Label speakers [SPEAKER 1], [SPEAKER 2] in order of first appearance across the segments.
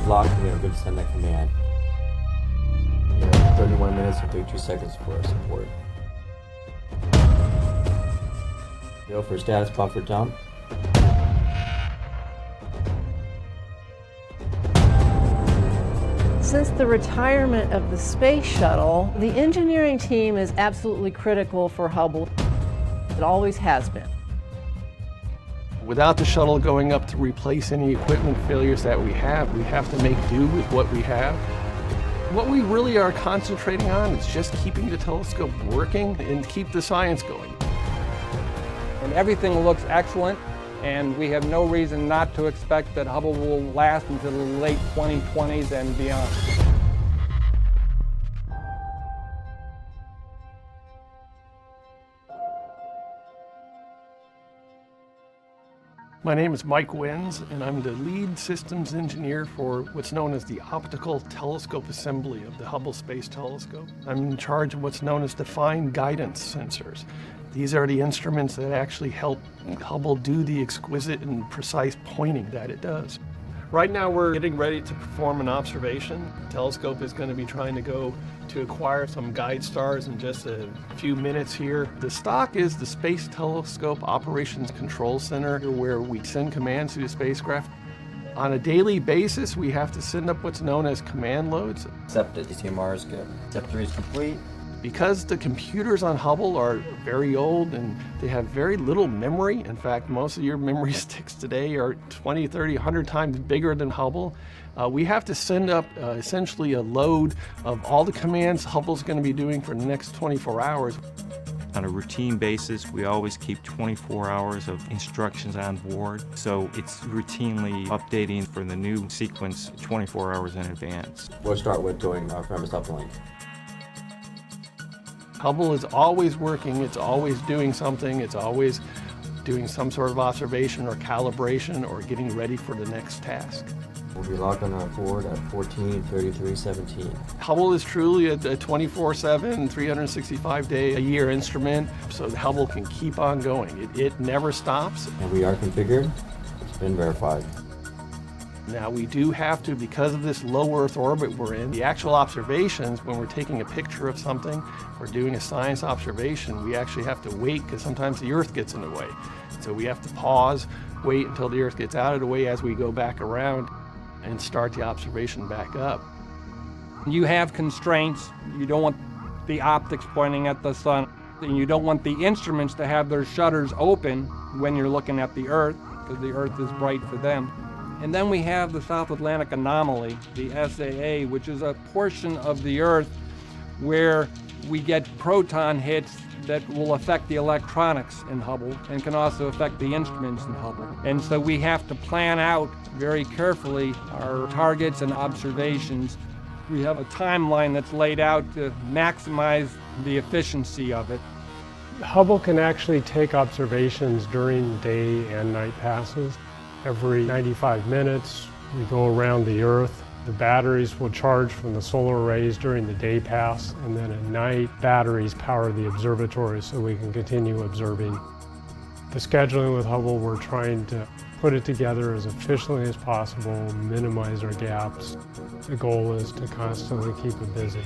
[SPEAKER 1] locked and we are good to send that command. You have 31 minutes and 32 seconds for our support. Go for status buffer dump.
[SPEAKER 2] Since the retirement of the space shuttle, the engineering team is absolutely critical for Hubble. It always has been.
[SPEAKER 3] Without the shuttle going up to replace any equipment failures that we have to make do with what we have. What we really are concentrating on is just keeping the telescope working and keep the science going.
[SPEAKER 4] And everything looks excellent, and we have no reason not to expect that Hubble will last until the late 2020s and beyond.
[SPEAKER 3] My name is Mike Wins, and I'm the lead systems engineer for what's known as the optical telescope assembly of the Hubble Space Telescope. I'm in charge of what's known as defined guidance sensors. These are the instruments that actually help Hubble do the exquisite and precise pointing that it does. Right now we're getting ready to perform an observation. The telescope is going to be trying to go to acquire some guide stars in just a few minutes here. The stock is the Space Telescope Operations Control Center, where we send commands to the spacecraft. On a daily basis, we have to send up what's known as command loads.
[SPEAKER 1] Accept it. DCMR is good. Step 3 is complete.
[SPEAKER 3] Because the computers on Hubble are very old and they have very little memory, in fact, most of your memory sticks today are 20, 30, 100 times bigger than Hubble, we have to send up essentially a load of all the commands Hubble's going to be doing for the next 24 hours.
[SPEAKER 5] On a routine basis, we always keep 24 hours of instructions on board, so it's routinely updating for the new sequence 24 hours in advance.
[SPEAKER 1] We'll start with doing our premise uplink.
[SPEAKER 3] Hubble is always working, it's always doing something, it's always doing some sort of observation or calibration or getting ready for the next task.
[SPEAKER 1] We'll be logged on our board at 14:33:17.
[SPEAKER 3] Hubble is truly a 24/7, 365-day-a-year instrument, so Hubble can keep on going. It never stops.
[SPEAKER 1] And we are configured. It's been verified.
[SPEAKER 3] Now we do have to, because of this low Earth orbit we're in, the actual observations, when we're taking a picture of something, or doing a science observation, we actually have to wait because sometimes the Earth gets in the way. So we have to pause, wait until the Earth gets out of the way as we go back around and start the observation back up.
[SPEAKER 4] You have constraints. You don't want the optics pointing at the sun, and you don't want the instruments to have their shutters open when you're looking at the Earth, because the Earth is bright for them. And then we have the South Atlantic Anomaly, the SAA, which is a portion of the Earth where we get proton hits that will affect the electronics in Hubble and can also affect the instruments in Hubble. And so we have to plan out very carefully our targets and observations. We have a timeline that's laid out to maximize the efficiency of it.
[SPEAKER 6] Hubble can actually take observations during day and night passes. Every 95 minutes, we go around the Earth. The batteries will charge from the solar rays during the day pass, and then at night, batteries power the observatory so we can continue observing. The scheduling with Hubble, we're trying to put it together as efficiently as possible, minimize our gaps. The goal is to constantly keep it busy.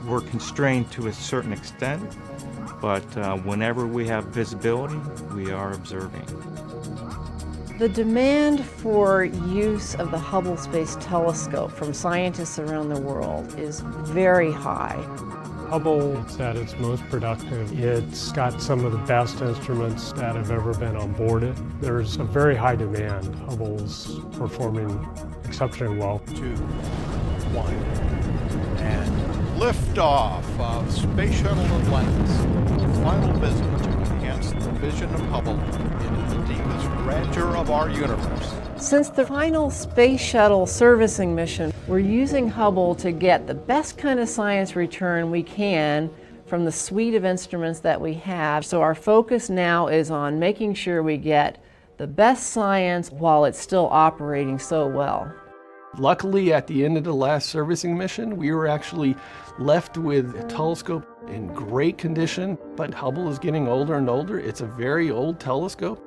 [SPEAKER 5] We're constrained to a certain extent, but whenever we have visibility, we are observing.
[SPEAKER 2] The demand for use of the Hubble Space Telescope from scientists around the world is very high.
[SPEAKER 6] Hubble is at its most productive. It's got some of the best instruments that have ever been on board it. There's a very high demand. Hubble's performing exceptionally well.
[SPEAKER 7] 2, 1, and liftoff of Space Shuttle Atlantis. The final visit to enhance the vision of Hubble into the deepest grandeur of our universe.
[SPEAKER 2] Since the final Space Shuttle servicing mission, we're using Hubble to get the best kind of science return we can from the suite of instruments that we have. So our focus now is on making sure we get the best science while it's still operating so well.
[SPEAKER 3] Luckily, at the end of the last servicing mission, we were actually left with a telescope in great condition, but Hubble is getting older and older. It's a very old telescope.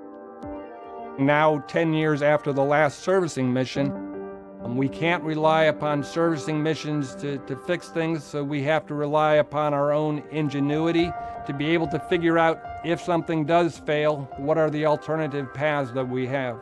[SPEAKER 4] Now, 10 years after the last servicing mission, We can't rely upon servicing missions to fix things, so we have to rely upon our own ingenuity to be able to figure out if something does fail, what are the alternative paths that we have.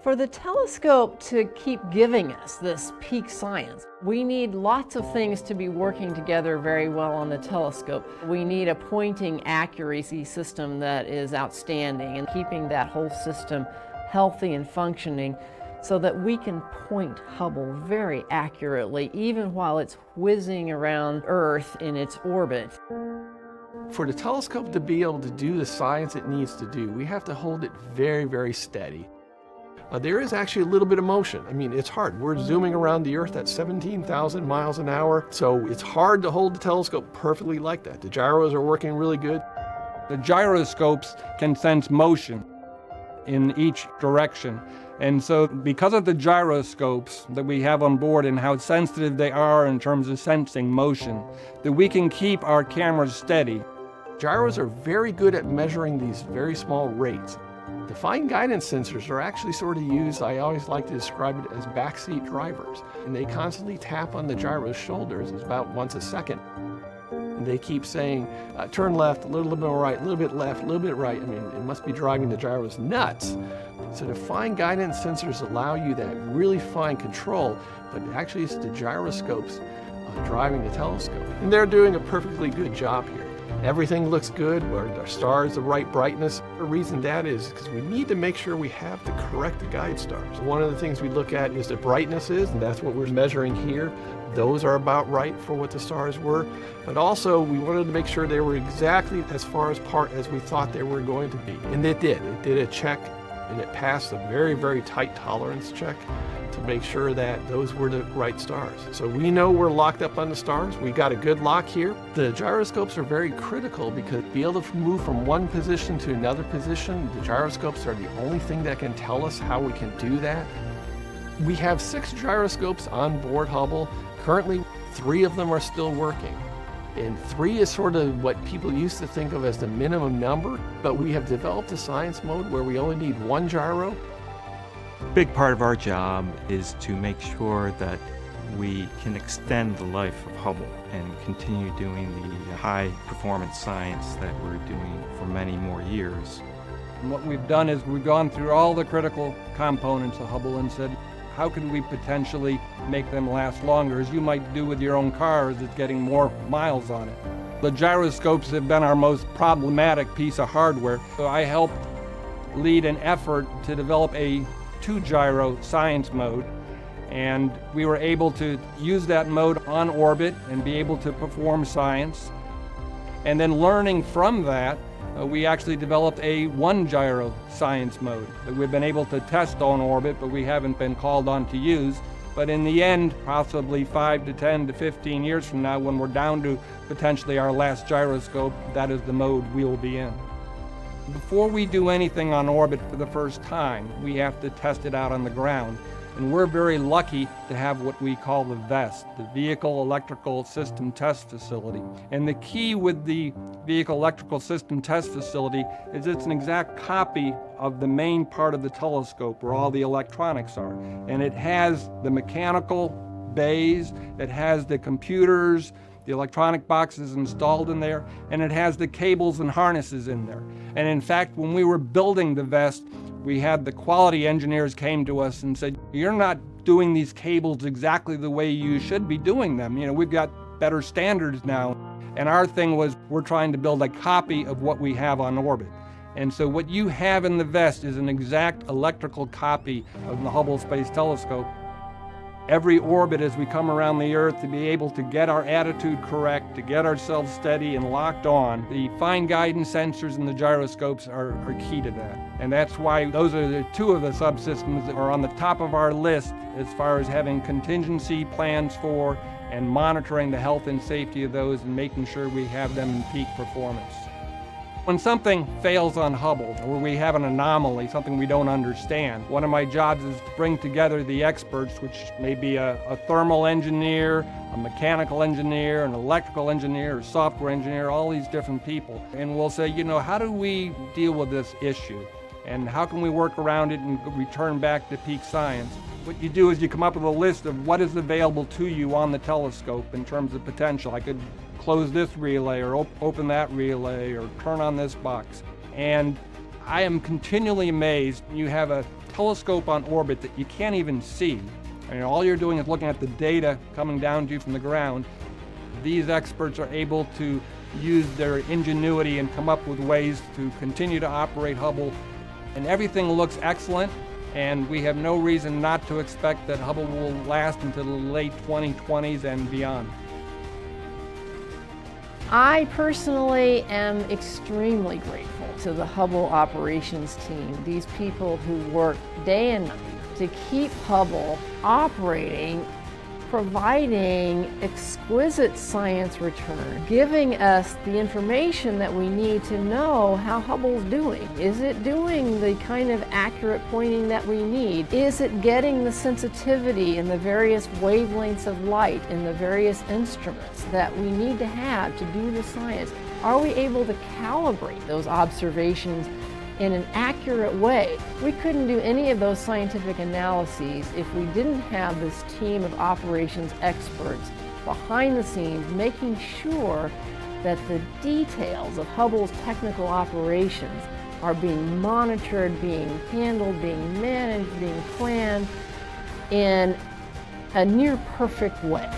[SPEAKER 2] For the telescope to keep giving us this peak science, we need lots of things to be working together very well on the telescope. We need a pointing accuracy system that is outstanding and keeping that whole system healthy and functioning so that we can point Hubble very accurately even while it's whizzing around Earth in its orbit.
[SPEAKER 3] For the telescope to be able to do the science it needs to do, we have to hold it very, very steady. There is actually a little bit of motion. I mean, it's hard. We're zooming around the Earth at 17,000 miles an hour, so it's hard to hold the telescope perfectly like that. The gyros are working really good.
[SPEAKER 4] The gyroscopes can sense motion in each direction. And so because of the gyroscopes that we have on board and how sensitive they are in terms of sensing motion, that we can keep our cameras steady.
[SPEAKER 3] Gyros are very good at measuring these very small rates. The fine guidance sensors are actually sort of used, I always like to describe it as backseat drivers. And they constantly tap on the gyro's shoulders about once a second. And they keep saying, turn left, a little bit more right, a little bit left, a little bit right. I mean, it must be driving the gyros nuts. So the fine guidance sensors allow you that really fine control, but actually it's the gyroscopes driving the telescope. And they're doing a perfectly good job here. Everything looks good, our stars the right brightness. The reason that is because we need to make sure we have the correct guide stars. One of the things we look at is the brightnesses, and that's what we're measuring here. Those are about right for what the stars were. But also, we wanted to make sure they were exactly as far apart as we thought they were going to be. And it did. It did a check, and it passed a very, very tight tolerance check to make sure that those were the right stars. So we know we're locked up on the stars. We got a good lock here. The gyroscopes are very critical because to be able to move from one position to another position, the gyroscopes are the only thing that can tell us how we can do that. We have 6 gyroscopes on board Hubble. Currently, 3 of them are still working. And 3 is sort of what people used to think of as the minimum number, but we have developed a science mode where we only need 1 gyro.
[SPEAKER 5] A big part of our job is to make sure that we can extend the life of Hubble and continue doing the high performance science that we're doing for many more years.
[SPEAKER 4] And what we've done is we've gone through all the critical components of Hubble and said, how can we potentially make them last longer, as you might do with your own car as it's getting more miles on it. The gyroscopes have been our most problematic piece of hardware, so I helped lead an effort to develop a 2-gyro science mode, and we were able to use that mode on orbit and be able to perform science. And then learning from that, we actually developed a 1-gyro science mode that we've been able to test on orbit, but we haven't been called on to use. But in the end, possibly 5 to 10 to 15 years from now, when we're down to potentially our last gyroscope, that is the mode we will be in. Before we do anything on orbit for the first time, we have to test it out on the ground. And we're very lucky to have what we call the VEST, the Vehicle Electrical System Test Facility. And the key with the Vehicle Electrical System Test Facility is it's an exact copy of the main part of the telescope where all the electronics are. And it has the mechanical bays, it has the computers, the electronic boxes installed in there, and it has the cables and harnesses in there. And in fact, when we were building the VEST, we had the quality engineers came to us and said, you're not doing these cables exactly the way you should be doing them. You know, we've got better standards now. And our thing was, we're trying to build a copy of what we have on orbit. And so what you have in the VEST is an exact electrical copy of the Hubble Space Telescope. Every orbit as we come around the Earth, to be able to get our attitude correct, to get ourselves steady and locked on, the fine guidance sensors and the gyroscopes are key to that. And that's why those are the 2 of the subsystems that are on the top of our list as far as having contingency plans for and monitoring the health and safety of those and making sure we have them in peak performance. When something fails on Hubble, or we have an anomaly, something we don't understand, one of my jobs is to bring together the experts, which may be a thermal engineer, a mechanical engineer, an electrical engineer, a software engineer, all these different people. And we'll say, you know, how do we deal with this issue? And how can we work around it and return back to peak science? What you do is you come up with a list of what is available to you on the telescope in terms of potential. I could close this relay or open that relay or turn on this box. And I am continually amazed. You have a telescope on orbit that you can't even see. And all you're doing is looking at the data coming down to you from the ground. These experts are able to use their ingenuity and come up with ways to continue to operate Hubble. And everything looks excellent, and we have no reason not to expect that Hubble will last until the late 2020s and beyond.
[SPEAKER 2] I personally am extremely grateful to the Hubble operations team, these people who work day and night to keep Hubble operating, providing exquisite science return, giving us the information that we need to know how Hubble's doing. Is it doing the kind of accurate pointing that we need? Is it getting the sensitivity in the various wavelengths of light in the various instruments that we need to have to do the science? Are we able to calibrate those observations in an accurate way? We couldn't do any of those scientific analyses if we didn't have this team of operations experts behind the scenes making sure that the details of Hubble's technical operations are being monitored, being handled, being managed, being planned in a near perfect way.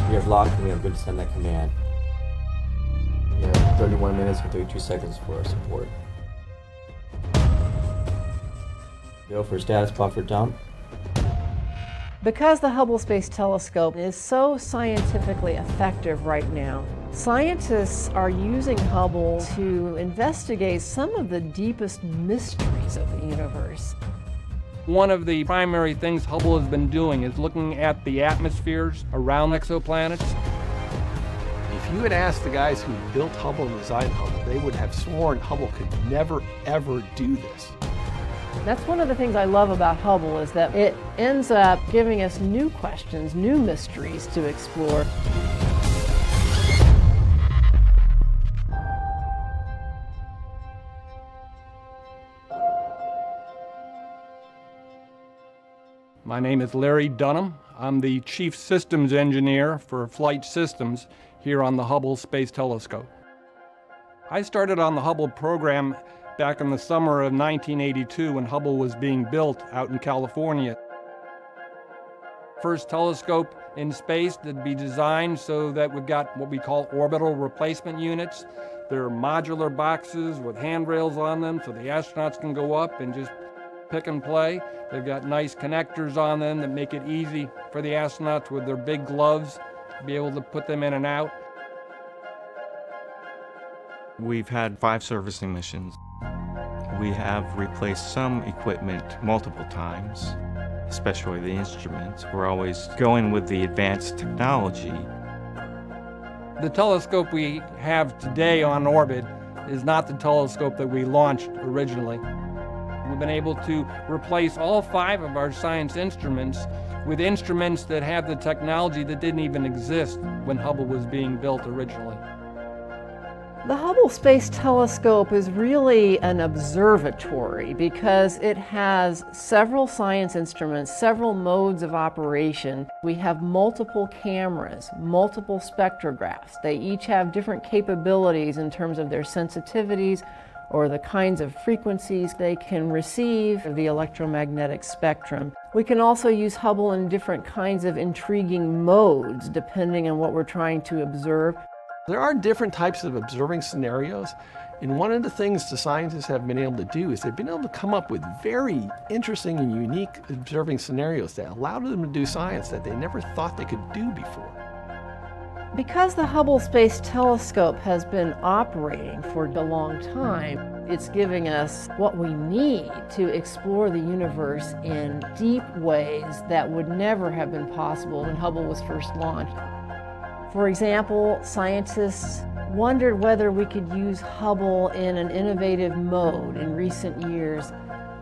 [SPEAKER 1] We have locked and we have good to send that command. We have 31 minutes and 32 seconds for our support. Go for status buffer dump.
[SPEAKER 2] Because the Hubble Space Telescope is so scientifically effective right now, scientists are using Hubble to investigate some of the deepest mysteries of the universe.
[SPEAKER 4] One of the primary things Hubble has been doing is looking at the atmospheres around exoplanets.
[SPEAKER 3] If you had asked the guys who built Hubble and designed Hubble, they would have sworn Hubble could never, ever do this.
[SPEAKER 2] That's one of the things I love about Hubble, is that it ends up giving us new questions, new mysteries to explore.
[SPEAKER 4] My name is Larry Dunham. I'm the Chief Systems Engineer for Flight Systems here on the Hubble Space Telescope. I started on the Hubble program back in the summer of 1982 when Hubble was being built out in California. First telescope in space to be designed so that we've got what we call orbital replacement units. They're modular boxes with handrails on them so the astronauts can go up and just pick and play. They've got nice connectors on them that make it easy for the astronauts with their big gloves to be able to put them in and out.
[SPEAKER 5] We've had 5 servicing missions. We have replaced some equipment multiple times, especially the instruments. We're always going with the advanced technology.
[SPEAKER 4] The telescope we have today on orbit is not the telescope that we launched originally. We've been able to replace all 5 of our science instruments with instruments that have the technology that didn't even exist when Hubble was being built originally.
[SPEAKER 2] The Hubble Space Telescope is really an observatory because it has several science instruments, several modes of operation. We have multiple cameras, multiple spectrographs. They each have different capabilities in terms of their sensitivities or the kinds of frequencies they can receive of the electromagnetic spectrum. We can also use Hubble in different kinds of intriguing modes depending on what we're trying to observe.
[SPEAKER 3] There are different types of observing scenarios, and one of the things the scientists have been able to do is they've been able to come up with very interesting and unique observing scenarios that allowed them to do science that they never thought they could do before.
[SPEAKER 2] Because the Hubble Space Telescope has been operating for a long time, it's giving us what we need to explore the universe in deep ways that would never have been possible when Hubble was first launched. For example, scientists wondered whether we could use Hubble in an innovative mode in recent years,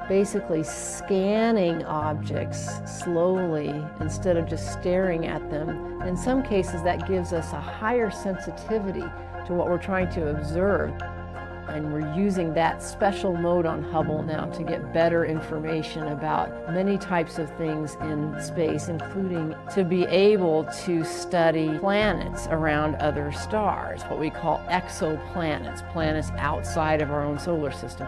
[SPEAKER 2] basically scanning objects slowly instead of just staring at them. In some cases, that gives us a higher sensitivity to what we're trying to observe. And we're using that special mode on Hubble now to get better information about many types of things in space, including to be able to study planets around other stars, what we call exoplanets, planets outside of our own solar system.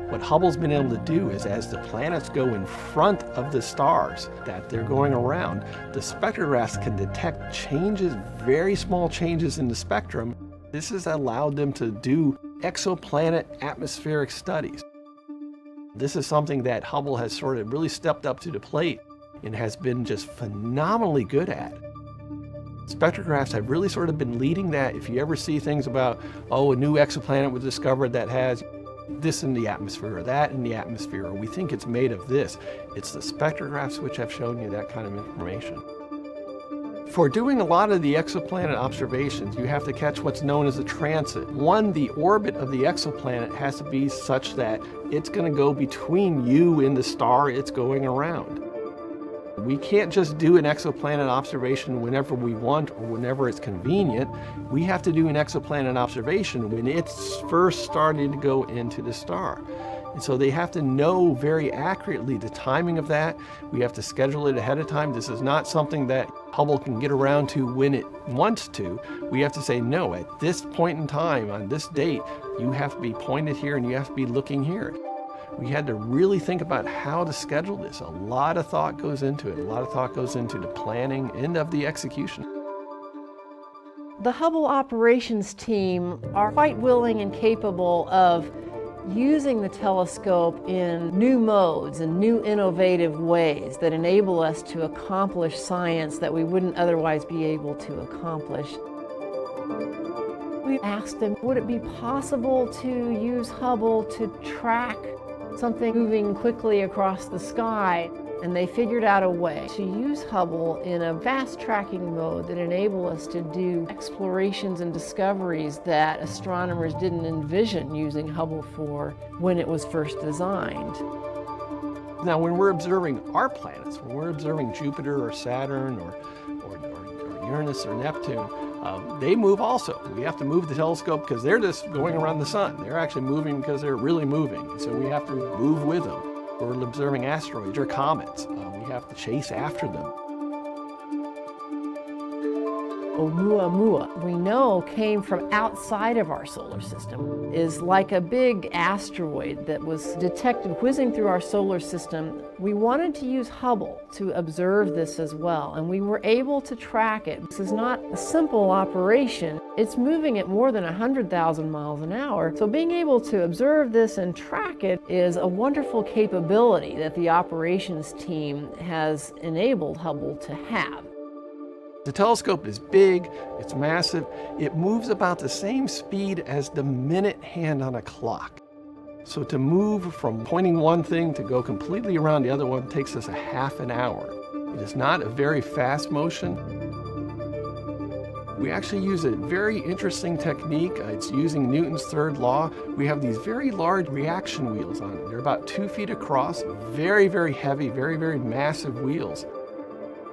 [SPEAKER 3] What Hubble's been able to do is, as the planets go in front of the stars that they're going around, the spectrographs can detect changes, very small changes in the spectrum. This has allowed them to do exoplanet atmospheric studies. This is something that Hubble has sort of really stepped up to the plate and has been just phenomenally good at. Spectrographs have really sort of been leading that. If you ever see things about, oh, a new exoplanet was discovered that has this in the atmosphere or that in the atmosphere, or we think it's made of this, it's the spectrographs which have shown you that kind of information. For doing a lot of the exoplanet observations, you have to catch what's known as a transit. One, the orbit of the exoplanet has to be such that it's going to go between you and the star it's going around. We can't just do an exoplanet observation whenever we want or whenever it's convenient. We have to do an exoplanet observation when it's first starting to go into the star. And so they have to know very accurately the timing of that. We have to schedule it ahead of time. This is not something that Hubble can get around to when it wants to. We have to say, no, at this point in time, on this date, you have to be pointed here and you have to be looking here. We had to really think about how to schedule this. A lot of thought goes into it. A lot of thought goes into the planning and of the execution.
[SPEAKER 2] The Hubble operations team are quite willing and capable of using the telescope in new modes and new innovative ways that enable us to accomplish science that we wouldn't otherwise be able to accomplish. We asked them, would it be possible to use Hubble to track something moving quickly across the sky? And they figured out a way to use Hubble in a fast tracking mode that enabled us to do explorations and discoveries that astronomers didn't envision using Hubble for when it was first designed.
[SPEAKER 3] Now, when we're observing our planets, when we're observing Jupiter or Saturn or Uranus or Neptune, they move also. We have to move the telescope because they're just going around the sun. They're actually moving because they're really moving. So we have to move with them. We're observing asteroids or comets. We have to chase after them.
[SPEAKER 2] Oumuamua, we know came from outside of our solar system, is like a big asteroid that was detected whizzing through our solar system. We wanted to use Hubble to observe this as well, and we were able to track it. This is not a simple operation. It's moving at more than 100,000 miles an hour, so being able to observe this and track it is a wonderful capability that the operations team has enabled Hubble to have.
[SPEAKER 3] The telescope is big, it's massive, it moves about the same speed as the minute hand on a clock. So to move from pointing one thing to go completely around the other one takes us a half an hour. It is not a very fast motion. We actually use a very interesting technique. It's using Newton's third law. We have these very large reaction wheels on it. They're about 2 feet across, very, very heavy, very, very massive wheels.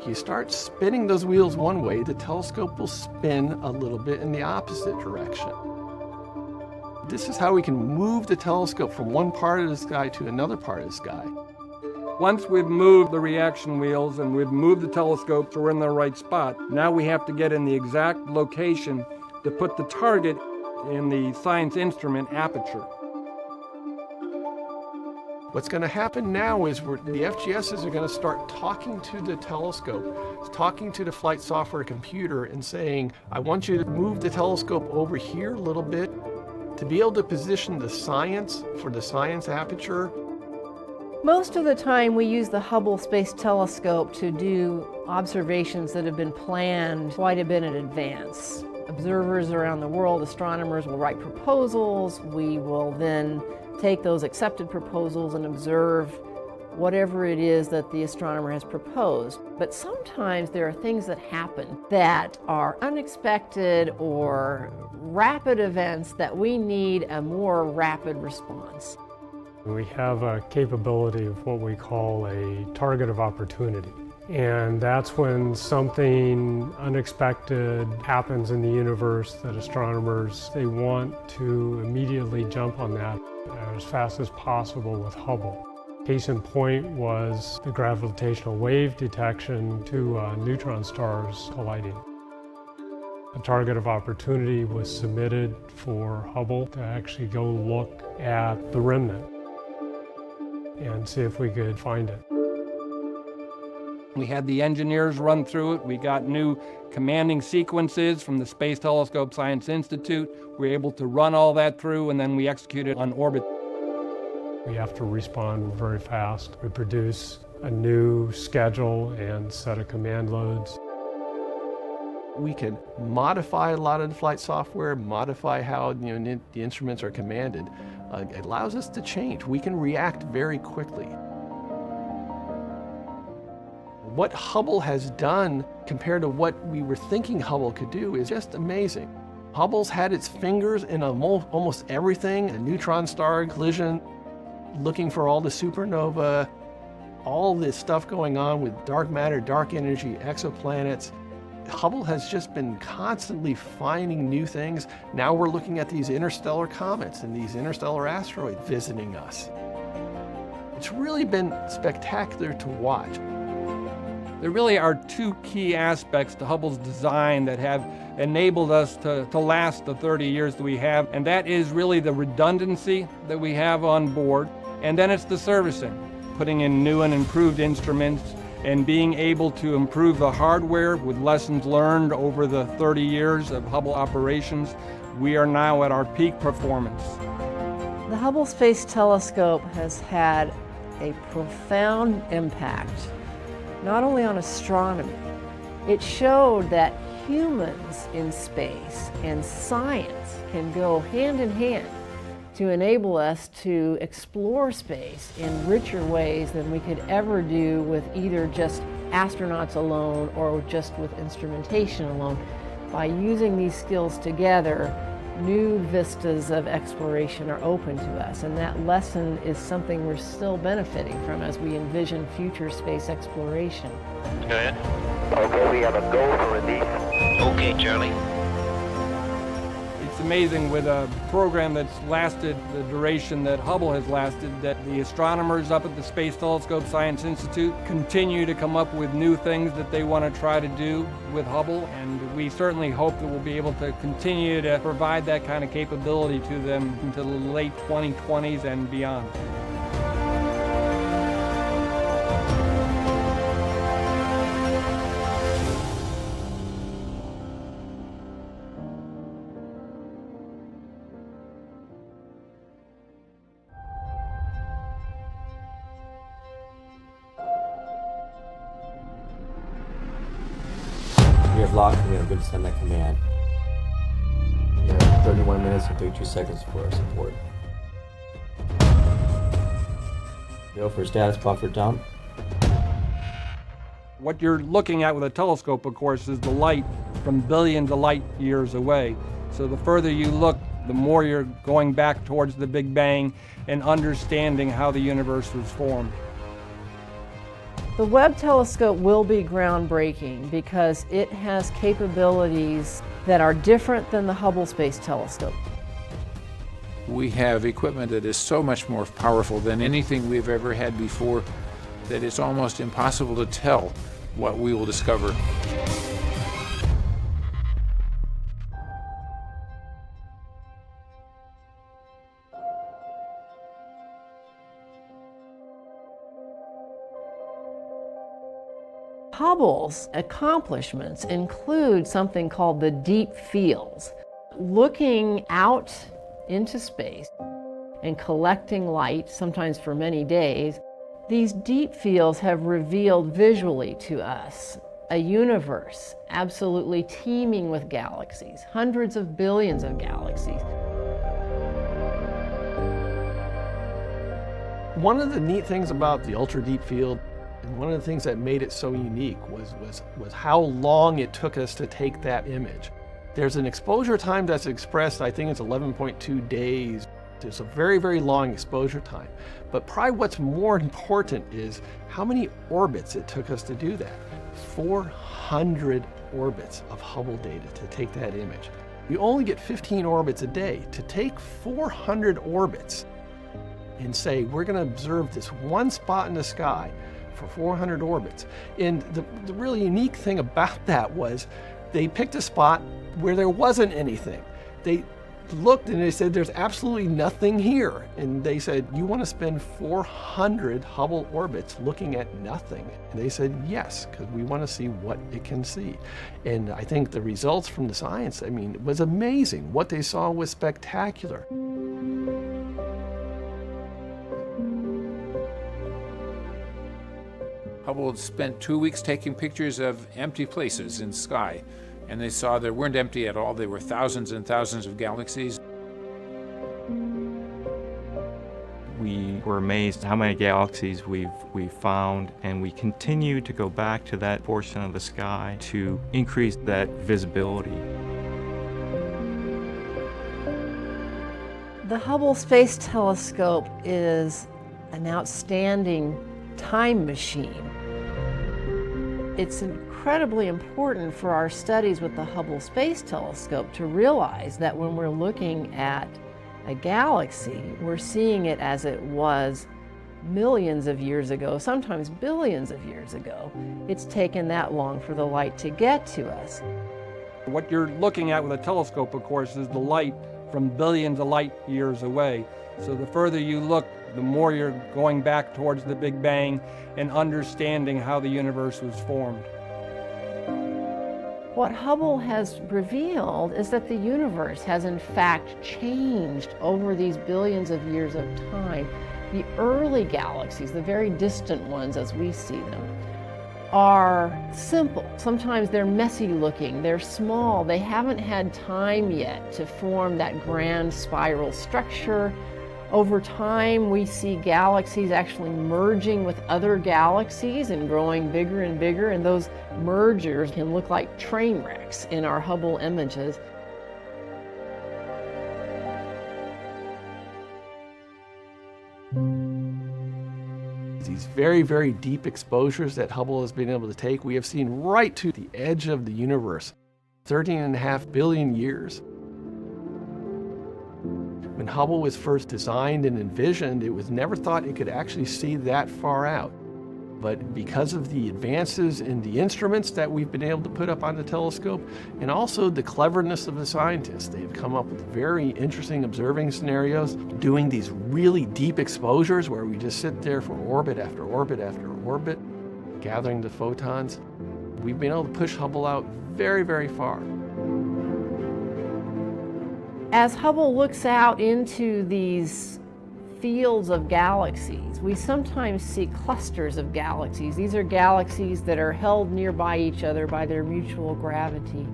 [SPEAKER 3] You start spinning those wheels one way, the telescope will spin a little bit in the opposite direction. This is how we can move the telescope from one part of the sky to another part of the sky.
[SPEAKER 4] Once we've moved the reaction wheels and we've moved the telescope so we're in the right spot, now we have to get in the exact location to put the target in the science instrument aperture.
[SPEAKER 3] What's going to happen now is the FGSs are going to start talking to the telescope, talking to the flight software computer and saying, I want you to move the telescope over here a little bit to be able to position the science for the science aperture.
[SPEAKER 2] Most of the time we use the Hubble Space Telescope to do observations that have been planned quite a bit in advance. Observers around the world, astronomers will write proposals. We will then take those accepted proposals and observe whatever it is that the astronomer has proposed. But sometimes there are things that happen that are unexpected or rapid events that we need a more rapid response.
[SPEAKER 6] We have a capability of what we call a target of opportunity. And that's when something unexpected happens in the universe that astronomers, they want to immediately jump on that as fast as possible with Hubble. Case in point was the gravitational wave detection to neutron stars colliding. A target of opportunity was submitted for Hubble to actually go look at the remnant and see if we could find it.
[SPEAKER 4] We had the engineers run through it. We got new commanding sequences from the Space Telescope Science Institute. We were able to run all that through, and then we executed on orbit.
[SPEAKER 6] We have to respond very fast. We produce a new schedule and set of command loads.
[SPEAKER 3] We can modify a lot of the flight software, modify how the instruments are commanded. It allows us to change. We can react very quickly. What Hubble has done compared to what we were thinking Hubble could do is just amazing. Hubble's had its fingers in almost everything, a neutron star collision, looking for all the supernova, all this stuff going on with dark matter, dark energy, exoplanets. Hubble has just been constantly finding new things. Now we're looking at these interstellar comets and these interstellar asteroids visiting us. It's really been spectacular to watch.
[SPEAKER 4] There really are two key aspects to Hubble's design that have enabled us to last the 30 years that we have, and that is really the redundancy that we have on board, and then it's the servicing, putting in new and improved instruments, and being able to improve the hardware with lessons learned over the 30 years of Hubble operations. We are now at our peak performance.
[SPEAKER 2] The Hubble Space Telescope has had a profound impact, not only on astronomy. It showed that humans in space and science can go hand in hand to enable us to explore space in richer ways than we could ever do with either just astronauts alone or just with instrumentation alone. By using these skills together, new vistas of exploration are open to us, and that lesson is something we're still benefiting from as we envision future space exploration.
[SPEAKER 8] Go ahead. Okay, we have a go for release. Okay, Charlie.
[SPEAKER 4] It's amazing with a program that's lasted the duration that Hubble has lasted, that the astronomers up at the Space Telescope Science Institute continue to come up with new things that they want to try to do with Hubble, and we certainly hope that we'll be able to continue to provide that kind of capability to them into the late 2020s and beyond.
[SPEAKER 1] We have locked and we have good to send that command. We have 31 minutes and 32 seconds for our support. Go for status buffer dump.
[SPEAKER 4] What you're looking at with a telescope, of course, is the light from billions of light years away. So the further you look, the more you're going back towards the Big Bang and understanding how the universe was formed.
[SPEAKER 2] The Webb telescope will be groundbreaking because it has capabilities that are different than the Hubble Space Telescope.
[SPEAKER 9] We have equipment that is so much more powerful than anything we've ever had before that it's almost impossible to tell what we will discover.
[SPEAKER 2] Hubble's accomplishments include something called the deep fields. Looking out into space and collecting light, sometimes for many days, these deep fields have revealed visually to us a universe absolutely teeming with galaxies, hundreds of billions of galaxies.
[SPEAKER 3] One of the neat things about the ultra deep field, and one of the things that made it so unique was how long it took us to take that image. There's an exposure time that's expressed, I think it's 11.2 days. It's a very, very long exposure time. But probably what's more important is how many orbits it took us to do that. 400 orbits of Hubble data to take that image. You only get 15 orbits a day. To take 400 orbits and say, we're going to observe this one spot in the sky for 400 orbits. And the really unique thing about that was they picked a spot where there wasn't anything. They looked and they said, there's absolutely nothing here. And they said, you want to spend 400 Hubble orbits looking at nothing? And they said, yes, because we want to see what it can see. And I think the results from the science, I mean, it was amazing. What they saw was spectacular.
[SPEAKER 9] Hubble had spent 2 weeks taking pictures of empty places in the sky, and they saw they weren't empty at all. There were thousands and thousands of galaxies.
[SPEAKER 5] We were amazed how many galaxies we've found, and we continue to go back to that portion of the sky to increase that visibility.
[SPEAKER 2] The Hubble Space Telescope is an outstanding time machine. It's incredibly important for our studies with the Hubble Space Telescope to realize that when we're looking at a galaxy, we're seeing it as it was millions of years ago, sometimes billions of years ago. It's taken that long for the light to get to us.
[SPEAKER 4] What you're looking at with a telescope, of course, is the light from billions of light years away. So the further you look, the more you're going back towards the Big Bang and understanding how the universe was formed.
[SPEAKER 2] What Hubble has revealed is that the universe has in fact changed over these billions of years of time. The early galaxies, the very distant ones as we see them, are simple. Sometimes they're messy looking, they're small, they haven't had time yet to form that grand spiral structure. Over time, we see galaxies actually merging with other galaxies and growing bigger and bigger, and those mergers can look like train wrecks in our Hubble images.
[SPEAKER 3] These very, very deep exposures that Hubble has been able to take, we have seen right to the edge of the universe, 13.5 billion years. When Hubble was first designed and envisioned, it was never thought it could actually see that far out. But because of the advances in the instruments that we've been able to put up on the telescope, and also the cleverness of the scientists, they've come up with very interesting observing scenarios, doing these really deep exposures where we just sit there for orbit after orbit after orbit, gathering the photons. We've been able to push Hubble out very, very far.
[SPEAKER 2] As Hubble looks out into these fields of galaxies, we sometimes see clusters of galaxies. These are galaxies that are held nearby each other by their mutual gravity.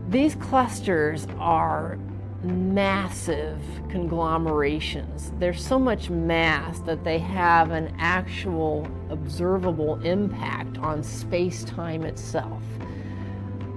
[SPEAKER 2] These clusters are massive conglomerations. There's so much mass that they have an actual observable impact on space-time itself.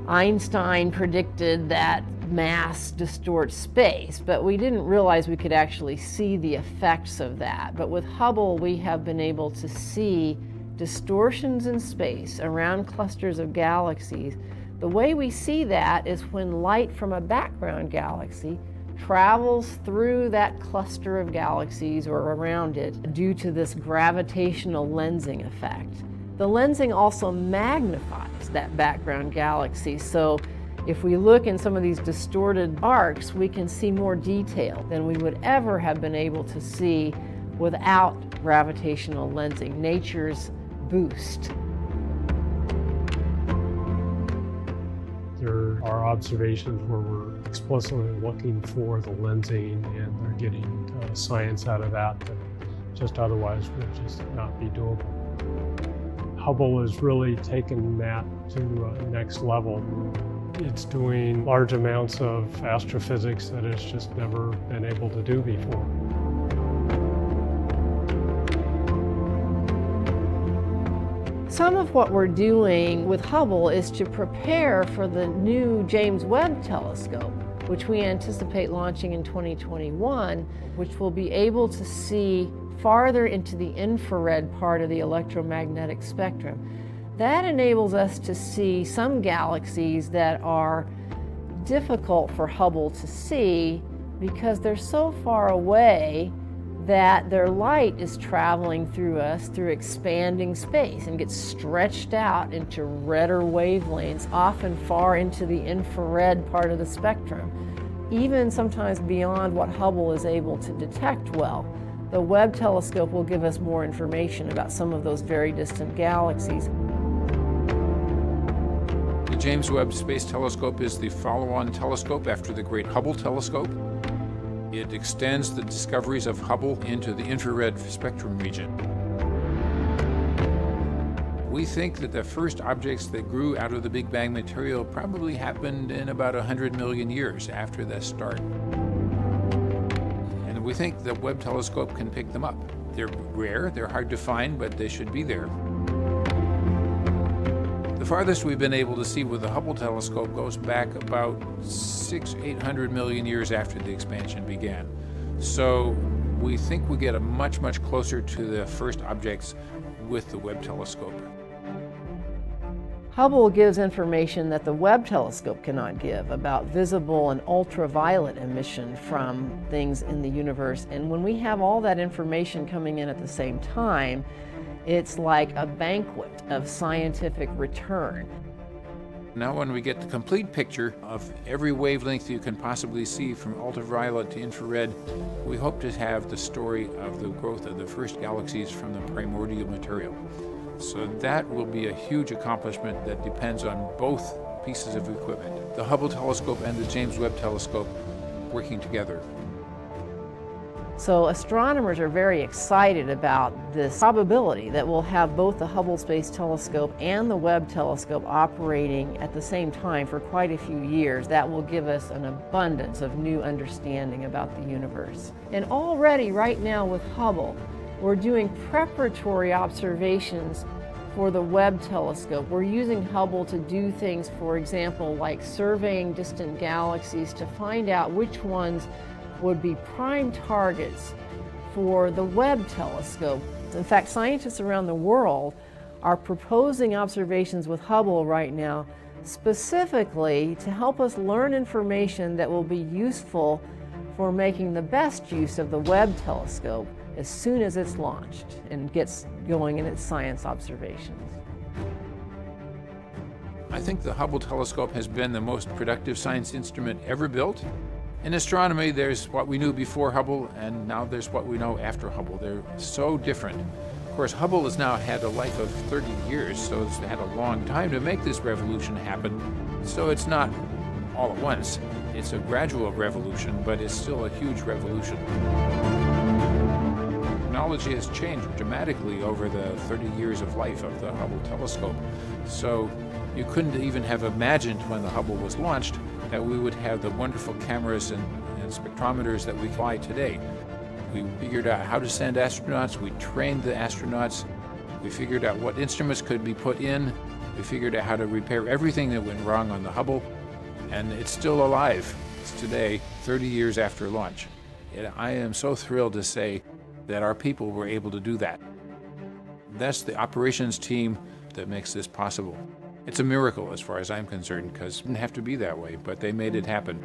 [SPEAKER 2] Einstein predicted that mass distorts space, but we didn't realize we could actually see the effects of that. But with Hubble, we have been able to see distortions in space around clusters of galaxies. The way we see that is when light from a background galaxy travels through that cluster of galaxies or around it due to this gravitational lensing effect. The lensing also magnifies that background galaxy, so if we look in some of these distorted arcs, we can see more detail than we would ever have been able to see without gravitational lensing, nature's boost.
[SPEAKER 6] There are observations where we're explicitly looking for the lensing, and they're getting science out of that just otherwise would just not be doable. Hubble has really taken that to the next level. It's doing large amounts of astrophysics that it's just never been able to do before.
[SPEAKER 2] Some of what we're doing with Hubble is to prepare for the new James Webb Telescope, which we anticipate launching in 2021, which will be able to see farther into the infrared part of the electromagnetic spectrum. That enables us to see some galaxies that are difficult for Hubble to see because they're so far away that their light is traveling through us through expanding space and gets stretched out into redder wavelengths, often far into the infrared part of the spectrum, even sometimes beyond what Hubble is able to detect well. The Webb telescope will give us more information about some of those very distant galaxies.
[SPEAKER 9] The James Webb Space Telescope is the follow-on telescope after the Great Hubble Telescope. It extends the discoveries of Hubble into the infrared spectrum region. We think that the first objects that grew out of the Big Bang material probably happened in about 100 million years after that start. And we think the Webb telescope can pick them up. They're rare, they're hard to find, but they should be there. The farthest we've been able to see with the Hubble telescope goes back about 800 million years after the expansion began. So we think we get much closer to the first objects with the Webb telescope.
[SPEAKER 2] Hubble gives information that the Webb telescope cannot give about visible and ultraviolet emission from things in the universe. And when we have all that information coming in at the same time, it's like a banquet of scientific return.
[SPEAKER 9] Now when we get the complete picture of every wavelength you can possibly see from ultraviolet to infrared, we hope to have the story of the growth of the first galaxies from the primordial material. So that will be a huge accomplishment that depends on both pieces of equipment, the Hubble telescope and the James Webb telescope working together.
[SPEAKER 2] So astronomers are very excited about this probability that we'll have both the Hubble Space Telescope and the Webb Telescope operating at the same time for quite a few years. That will give us an abundance of new understanding about the universe. And already right now with Hubble, we're doing preparatory observations for the Webb Telescope. We're using Hubble to do things, for example, like surveying distant galaxies to find out which ones would be prime targets for the Webb telescope. In fact, scientists around the world are proposing observations with Hubble right now specifically to help us learn information that will be useful for making the best use of the Webb telescope as soon as it's launched and gets going in its science observations.
[SPEAKER 9] I think the Hubble telescope has been the most productive science instrument ever built. In astronomy, there's what we knew before Hubble, and now there's what we know after Hubble. They're so different. Of course, Hubble has now had a life of 30 years, so it's had a long time to make this revolution happen. So it's not all at once. It's a gradual revolution, but it's still a huge revolution. Technology has changed dramatically over the 30 years of life of the Hubble telescope. So you couldn't even have imagined when the Hubble was launched that we would have the wonderful cameras and spectrometers that we fly today. We figured out how to send astronauts, we trained the astronauts, we figured out what instruments could be put in, we figured out how to repair everything that went wrong on the Hubble, and it's still alive. It's today, 30 years after launch. And I am so thrilled to say that our people were able to do that. That's the operations team that makes this possible. It's a miracle as far as I'm concerned, because it didn't have to be that way, but they made it happen.